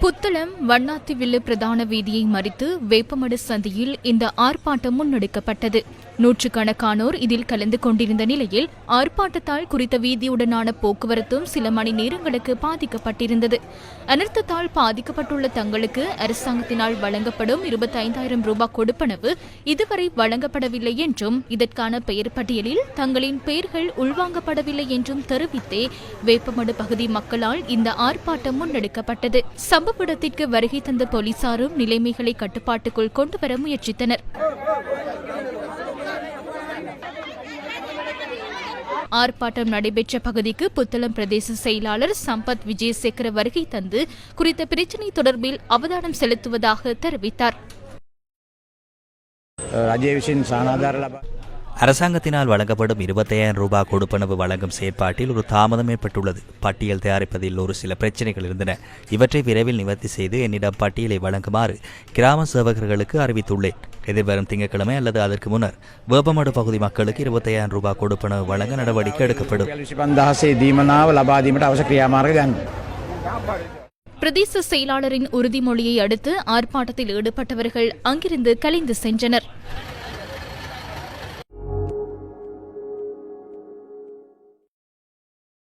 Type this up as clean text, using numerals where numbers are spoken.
புத்தளம் வண்ணாத்திவில்லு பிரதான வீதியை மறித்து வேப்பமடு சந்தியில் இந்த ஆர்ப்பாட்டம் முன்னெடுக்கப்பட்டது. நூற்றுக்கணக்கானோர் இதில் கலந்து கொண்டிருந்த நிலையில் ஆர்ப்பாட்டத்தால் குறித்த வீதியுடனான போக்குவரத்தும் சில மணி நேரங்களுக்கு பாதிக்கப்பட்டிருந்தது. அனர்த்தத்தால் பாதிக்கப்பட்டுள்ள தங்களுக்கு அரசாங்கத்தினால் வழங்கப்படும் 25,000 ரூபாய் கொடுப்பனவு இதுவரை வழங்கப்படவில்லை என்றும் இதற்கான பெயர் பட்டியலில் தங்களின் பெயர்கள் உள்வாங்கப்படவில்லை என்றும் தெரிவித்தே வேப்பமடு பகுதி மக்களால் இந்த ஆர்ப்பாட்டம் முன்னெடுக்கப்பட்டது. சம்பவ இடத்திற்கு வருகை தந்த போலீசாரும் நிலைமைகளை கட்டுப்பாட்டுக்குள் கொண்டுவர முயற்சித்தனர். ஆர்ப்பாட்டம் நடைபெற்ற பகுதிக்கு புத்தளம் பிரதேச செயலாளர் சம்பத் விஜயசேகர வருகை தந்து குறித்த பிரச்சினை தொடர்பில் அவதானம் செலுத்துவதாக தெரிவித்தார். அரசாங்கத்தினால் வழங்கப்படும் 25,000 ரூபாய் கொடுப்பனவு வழங்கும் செயற்பாட்டில் ஒரு தாமதம் ஏற்பட்டுள்ளது. பட்டியல் தயாரிப்பதில் ஒரு சில பிரச்சினைகள் இருந்தன. இவற்றை விரைவில் நிவர்த்தி செய்து என்னிடம் பட்டியலை வழங்குமாறு கிராம சேவகர்களுக்கு அறிவித்துள்ளேன். எதிர்வரும் திங்கட்கிழமை அல்லது அதற்கு முன்னர் வேப்பமடு பகுதி மக்களுக்கு 25,000 ரூபாய் கொடுப்பனவு வழங்க நடவடிக்கை எடுக்கப்படும். பிரதேச செயலாளரின் உறுதிமொழியை அடுத்து ஆர்ப்பாட்டத்தில் ஈடுபட்டவர்கள் அங்கிருந்து கலைந்து சென்றனர்.